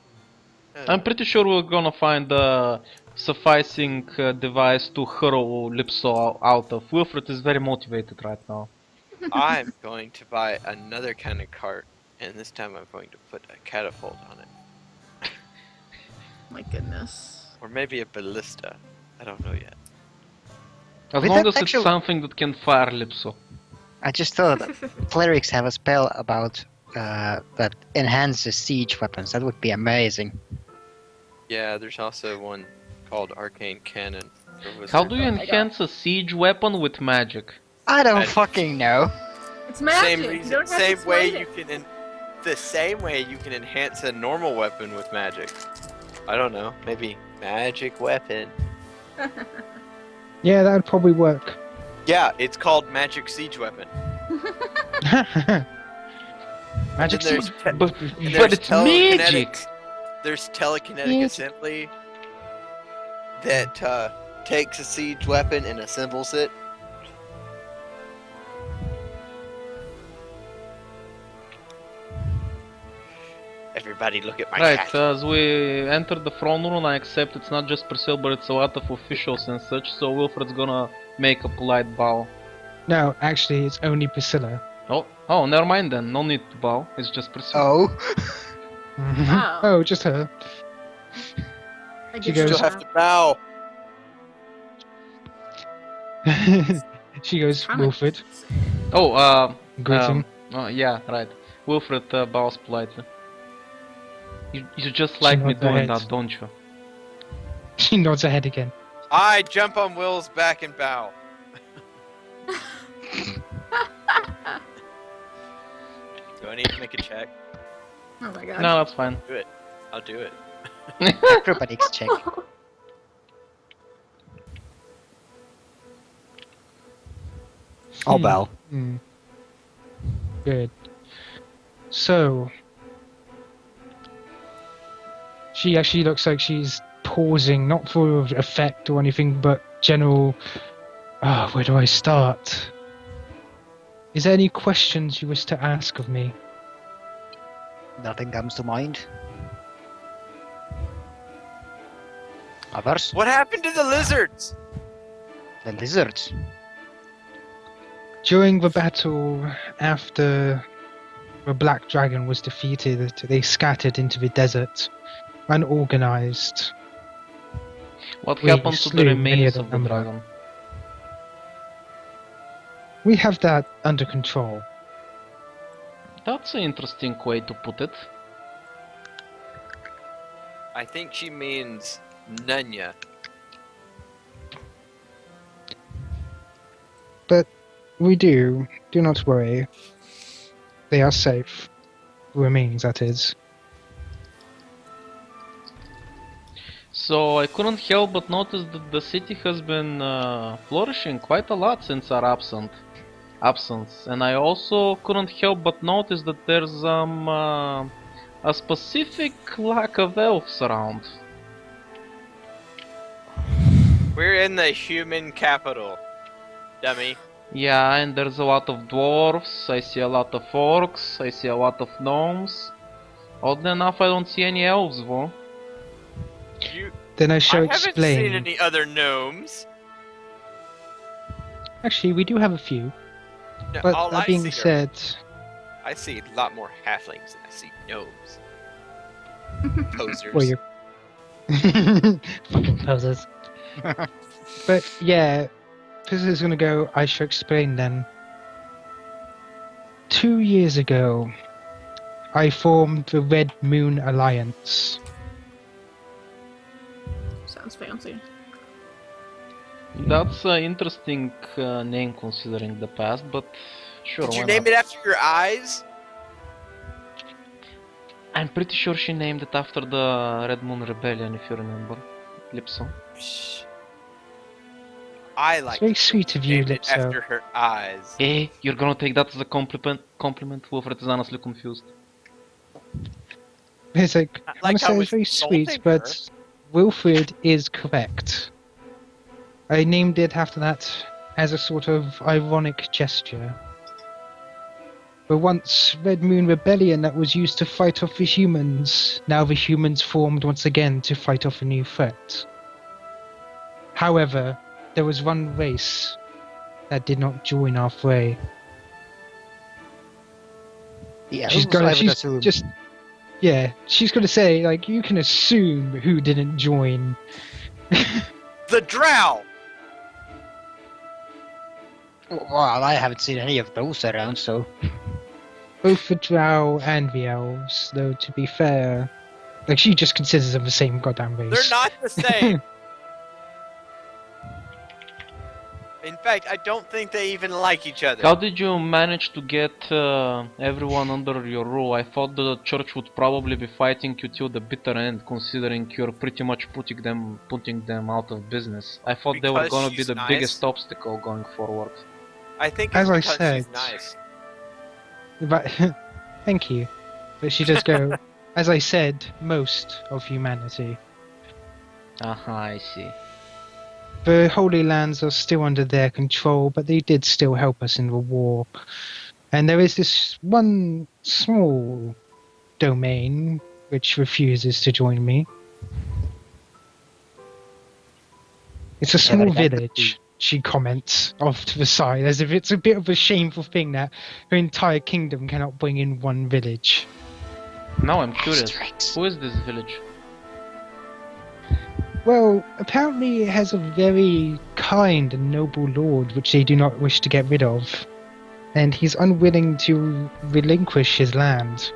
I'm pretty sure we're gonna find a sufficing device to hurl Lipso out of. Wilfred is very motivated right now. I'm going to buy another kind of cart, and this time I'm going to put a catapult on it. My goodness. Or maybe a ballista. I don't know yet. As With long that as it's actual- something that can fire Lipso. I just thought clerics have a spell about that enhances siege weapons. That would be amazing. Yeah, there's also one called Arcane Cannon. for How wizards. do you Oh my enhance a siege weapon with magic? I don't Magic. fucking know. It's magic. Same You reason, don't have same to way explain you it. can, the same way you can enhance a normal weapon with magic. I don't know, maybe magic weapon. Yeah, that would probably work. Yeah, it's called magic siege weapon. Magic And there's siege. te- But and there's it's magic! telekinetic. There's telekinetic Yeah. assembly that takes a siege weapon and assembles it. Everybody look at my Right, cat. as we enter the throne room, I accept it's not just Priscilla, but it's a lot of officials and such, so Wilfred's gonna make a polite bow. No, actually, it's only Priscilla. Oh, never mind then, no need to bow, it's just Priscilla. Oh. Wow. Oh, just her. I She guess goes- Still have to bow. She goes, I'm Wilfred, Oh, greeting. yeah, right. Wilfred bows politely. You just like me nods her doing head. that, don't you? She nods her head again. I jump on Will's back and bow. I need to make a check? Oh my god. No, that's fine. Do it. I'll do it. Acrobatics check. I'll bow. Hmm. Good. So, she actually looks like she's pausing, not for effect or anything, but general. Ah, where do I start? Is there any questions you wish to ask of me? Nothing comes to mind. Others? What happened to the lizards? The lizards. During the battle after the Black Dragon was defeated, they scattered into the desert, unorganized. What We happened to the slew many remains of of the them. dragon? We have that under control. That's an interesting way to put it. I think she means Nunya. But we do not worry. They are safe. Remains, that is. So I couldn't help but notice that the city has been flourishing quite a lot since our absence, and I also couldn't help but notice that there's a specific lack of elves around. We're in the human capital, dummy. Yeah, and there's a lot of dwarves, I see a lot of orcs, I see a lot of gnomes. Oddly enough, I don't see any elves though. Then I shall I haven't explain. seen any other gnomes. Actually, we do have a few. No, But all that I being see said, I see a lot more halflings than I see gnomes. Posers. well, you fucking posers. But yeah, this is gonna go. I shall explain then. 2 years ago, I formed the Red Moon Alliance. Sounds fancy. That's an interesting name considering the past, but sure, Did you why name not? it after your eyes? I'm pretty sure she named it after the Red Moon Rebellion, if you remember. Lipso. Psh. I like. It's very to think sweet she of you, named it Lipso. after her eyes. Eh, you're gonna take that as a compliment? Wilfred is honestly confused. It's like, Not I like must I say was it's very insulting sweet, but Wilfred is correct. I named it after that as a sort of ironic gesture. But once Red Moon Rebellion that was used to fight off the humans, now the humans formed once again to fight off a new threat. However, there was one race that did not join our fray. Yeah, She's gonna say, like, you can assume who didn't join. The Drow. Well, I haven't seen any of those around, so. Both the Drow and the Elves, though, to be fair. Like, she just considers them the same goddamn race. They're not the same. In fact, I don't think they even like each other. How did you manage to get everyone under your rule? I thought the church would probably be fighting you till the bitter end, considering you're pretty much putting them out of business. I thought they were Because gonna be she's the nice. biggest obstacle going forward. I think it's As I because said- she's nice. But, thank you. But she does go, as I said, most of humanity. I see. The Holy Lands are still under their control, but they did still help us in the war. And there is this one small domain which refuses to join me. It's a small Whatever that could village, she comments off to the side, as if it's a bit of a shameful thing that her entire kingdom cannot bring in one village. Now I'm curious. Asterix. Who is this village? Well, apparently it has a very kind and noble lord which they do not wish to get rid of. And he's unwilling to relinquish his land.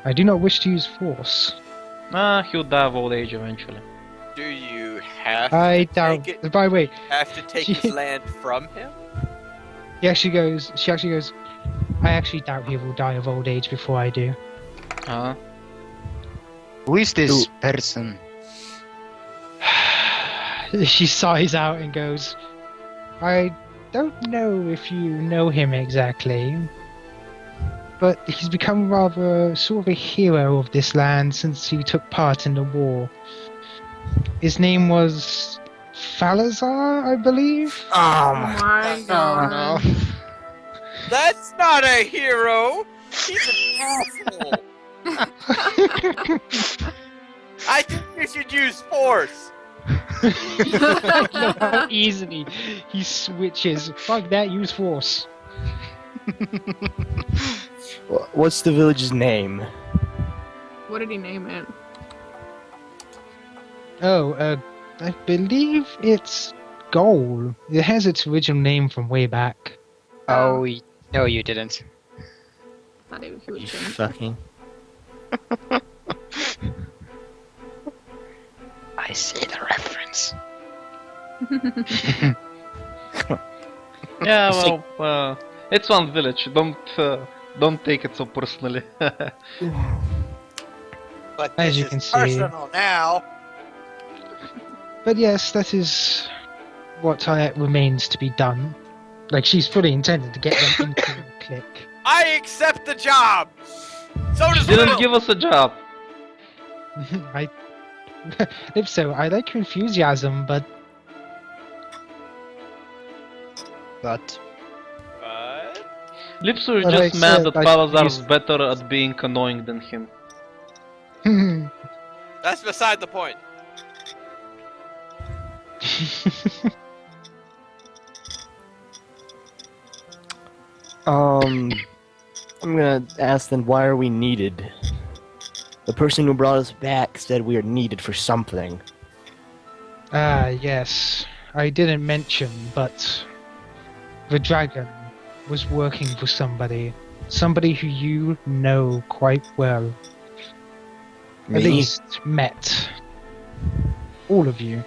I do not wish to use force. He'll die of old age eventually. Do you have I to doubt. take it? By the way, Have to take She- his land from him? she actually goes, I actually doubt he will die of old age before I do. Huh? Who is this Who- person? She sighs out and goes, I don't know if you know him exactly, but he's become rather sort of a hero of this land since he took part in the war. His name was Falazar, I believe? Oh my Oh god. no. That's not a hero. He's an asshole. I think you should use force. I know how easily he switches. Fuck that, use force. What's the village's name? What did he name it? Oh, I believe it's Goal. It has its original name from way back. Oh, no, you didn't. Thought he would You change. fucking. I see the reference. Yeah, well, it's one village. Don't take it so personally. But As this you is can see. personal now. But yes, that is what remains to be done. Like, she's fully intended to get them into the clique. I accept the job. So does Didn't Will. give us a job. If so, I like your enthusiasm, but But What? Lipsu is But just I mad said that I Palazar's used- better at being annoying than him. That's beside the point. I'm gonna ask then, why are we needed? The person who brought us back said we are needed for something. Yes. I didn't mention, but the dragon was working for somebody. Somebody who you know quite well. At Me? least met. All of you.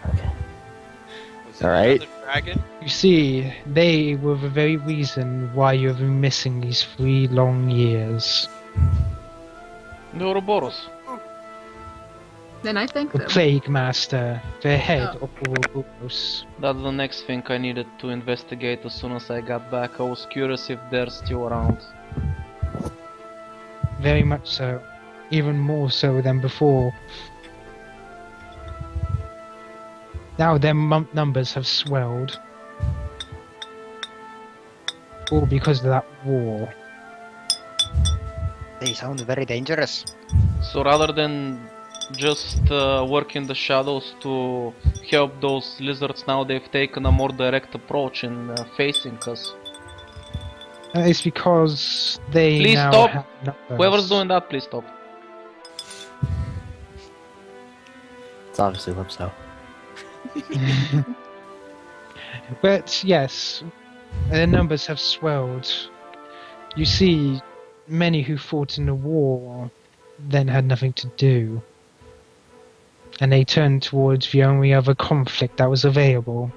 Was it Alright. another dragon? You see, they were the very reason why you have been missing these 3 long years. The Ouroboros. Then I thank The them. Plague Master, the head Oh. of Ouroboros. That's the next thing I needed to investigate as soon as I got back. I was curious if they're still around. Very much so. Even more so than before. Now their numbers have swelled. All because of that war. they sound very dangerous. So rather than just work in the shadows to help those lizards, now they've taken a more direct approach in facing us. It's because they Please now stop. have numbers. Whoever's doing that, please stop. It's obviously Lipso. But yes, their numbers have swelled. You see, many who fought in the war then had nothing to do. And they turned towards the only other conflict that was available.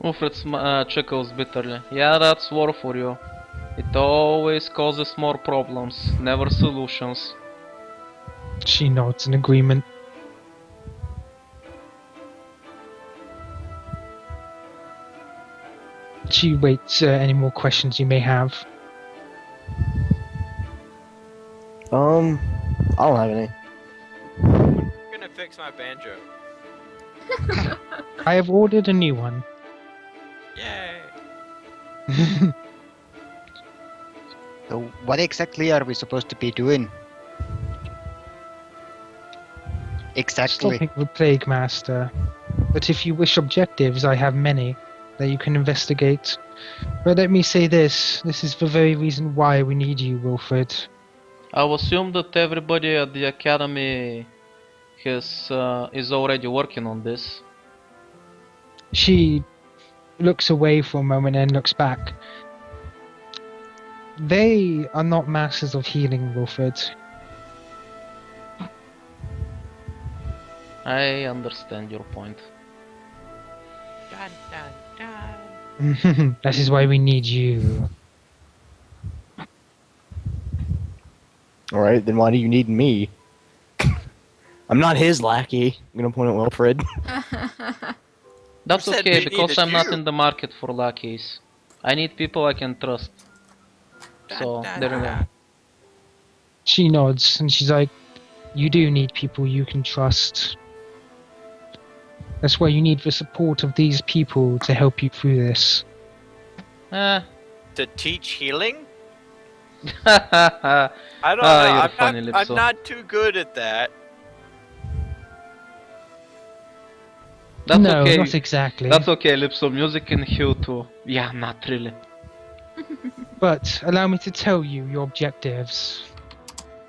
Ufred chuckles bitterly. Yeah, that's war for you. It always causes more problems, never solutions. She nods in agreement. She waits any more questions you may have. I don't have any. I'm gonna fix my banjo. I have ordered a new one. Yay! So what exactly are we supposed to be doing? Exactly. Stopping the Plague Master. But if you wish objectives, I have many that you can investigate. But let me say this is the very reason why we need you, Wilfred. I'll assume that everybody at the academy is already working on this. She looks away for a moment and looks back. They are not masters of healing, Wilfred. I understand your point. Dun dun dun. That is why we need you. Alright, then why do you need me? I'm not his lackey. I'm gonna point at Wilfred. That's Who said okay, they because needed I'm not you? in the market for lackeys. I need people I can trust. So, there you go. She nods and she's like, you do need people you can trust. That's why you need the support of these people to help you through this. Eh. To teach healing? Ah, I don't know. you're funny, I'm Lipso. not too good at that. That's No, okay. not exactly. That's okay, Lipso. Music can heal too. Yeah, not really. But allow me to tell you your objectives.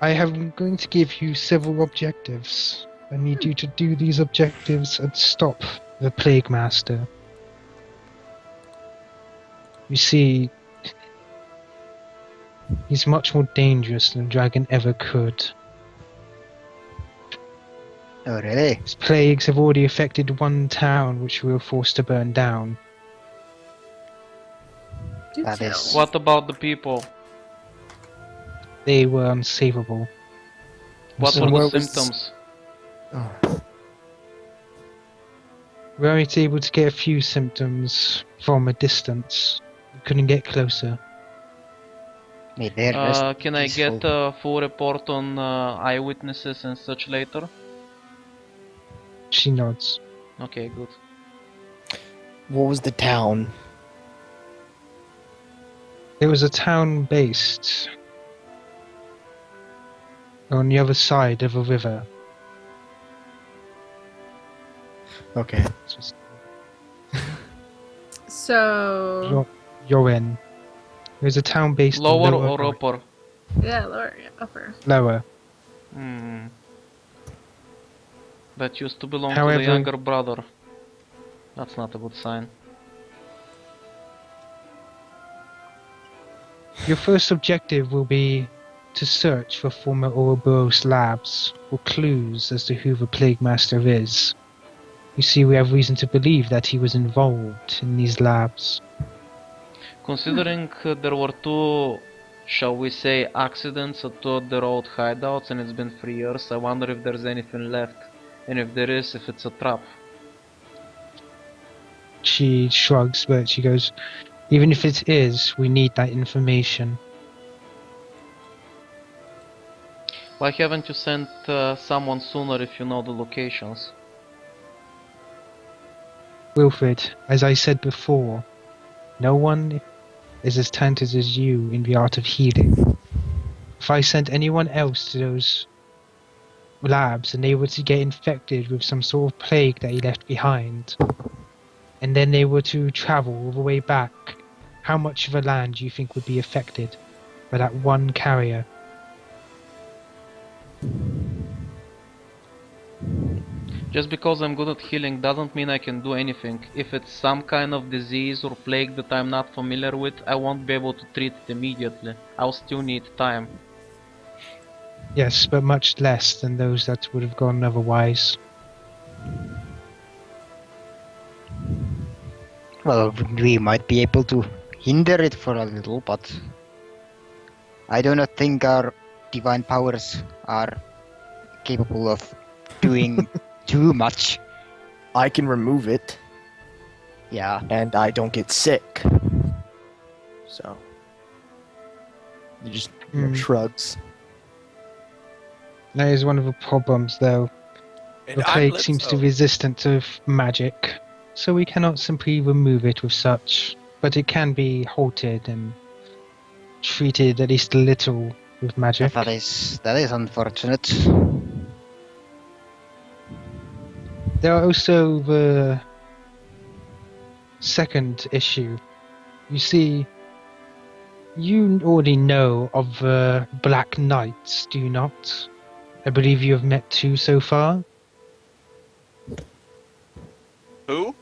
I am going to give you several objectives. I need you to do these objectives and stop the Plague Master. You see, he's much more dangerous than a dragon ever could. Oh, really? His plagues have already affected one town which we were forced to burn down. Do That tell. is- What about the people? They were unsavable. What So were the where was- symptoms? we were only able to get a few symptoms from a distance. We couldn't get closer. May they rest Can I peaceful. get a full report on eyewitnesses and such later? She nods. Okay, good. What was the town? It was a town based on the other side of a river. Okay. So You're in. It was a town based Lower in or upper? yeah, lower, yeah, upper. Lower. Hmm. That used to belong to However- the younger brother. That's not a good sign. Your first objective will be to search for former Ouroboros labs for clues as to who the Plague Master is. You see, we have reason to believe that he was involved in these labs. Considering there were two, shall we say, accidents at two of the road hideouts and it's been 3 years, I wonder if there's anything left. And if there is, if it's a trap. She shrugs, but she goes, even if it is, we need that information. Why haven't you sent someone sooner if you know the locations? Wilfred, as I said before, no one is as talented as you in the art of healing. If I sent anyone else to those labs and they were to get infected with some sort of plague that he left behind, and then they were to travel all the way back, how much of a land do you think would be affected by that one carrier? Just because I'm good at healing doesn't mean I can do anything. If it's some kind of disease or plague that I'm not familiar with, I won't be able to treat it immediately. I'll still need time. Yes, but much less than those that would have gone otherwise. Well, we might be able to hinder it for a little, but I do not think our divine powers are capable of doing too much. I can remove it, Yeah. and I don't get sick. So. He just shrugs. That is one of the problems, though. And The plague seems to be resistant to magic, so we cannot simply remove it with such. But it can be halted and treated at least a little with magic. That is unfortunate. There are also the second issue. You see, you already know of the Black Knights, do you not? I believe you have met two so far. Who?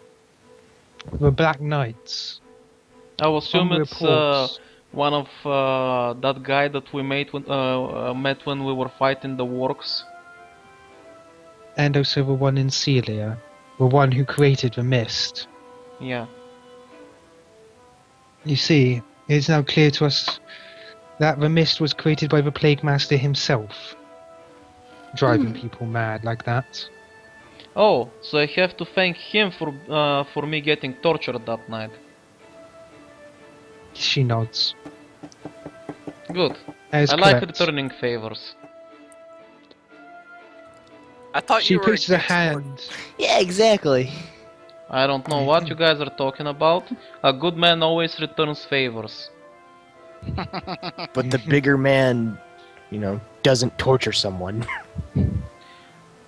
The Black Knights. I'll assume Some it's reports. one of that guy that we met when we were fighting the works. And also the one in Celia. The one who created the mist. Yeah. You see, it is now clear to us that the mist was created by the Plague Master himself, driving people mad like that. Oh, so I have to thank him for me getting tortured that night. She nods. Good. That is I like correct. returning favors. I thought She you were puts her against hand. Yeah, exactly. I don't know what you guys are talking about. A good man always returns favors. But the bigger man, doesn't torture someone.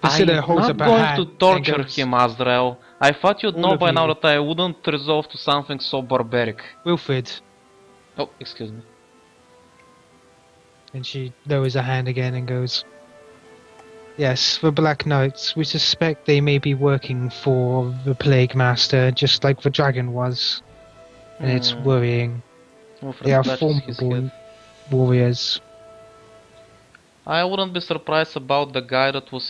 Priscilla I'm holds up not her going hand to and torture goes, him, Azrael. I thought you'd All know of by now you. that I wouldn't resolve to something so barbaric. Wilfred. Oh, excuse me. And she lowers her hand again and goes, yes, the Black Knights. We suspect they may be working for the Plague Master, just like the dragon was. And it's worrying. Wilfred They are scratches his head. formidable warriors. I wouldn't be surprised about the guy that was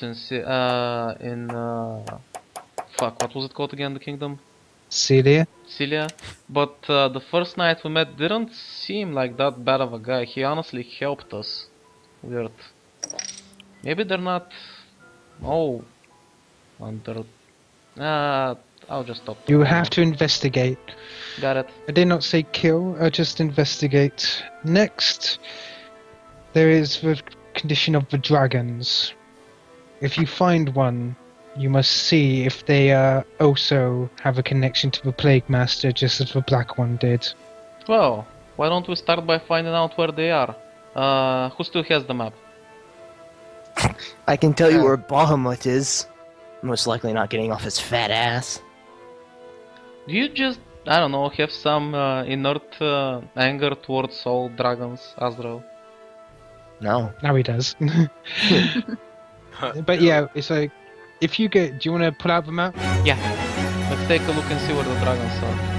fuck, what was it called again, the kingdom? Celia? Cilia. But the first night we met didn't seem like that bad of a guy. He honestly helped us. Weird. Maybe they're not... Oh. Under... I'll just stop You talking have now. to investigate. Got it. I did not say kill, I just investigate. Next, there is the condition of the dragons. If you find one, you must see if they also have a connection to the Plague Master, just as the Black one did. Well, why don't we start by finding out where they are? Who still has the map? I can tell you Yeah. where Bahamut is. Most likely not getting off his fat ass. Do you just, I don't know, have some inert anger towards all dragons, Azrael? No. Now he does. But yeah, it's like, if you get, do you want to pull out the map? Yeah. Let's take a look and see where the dragons are.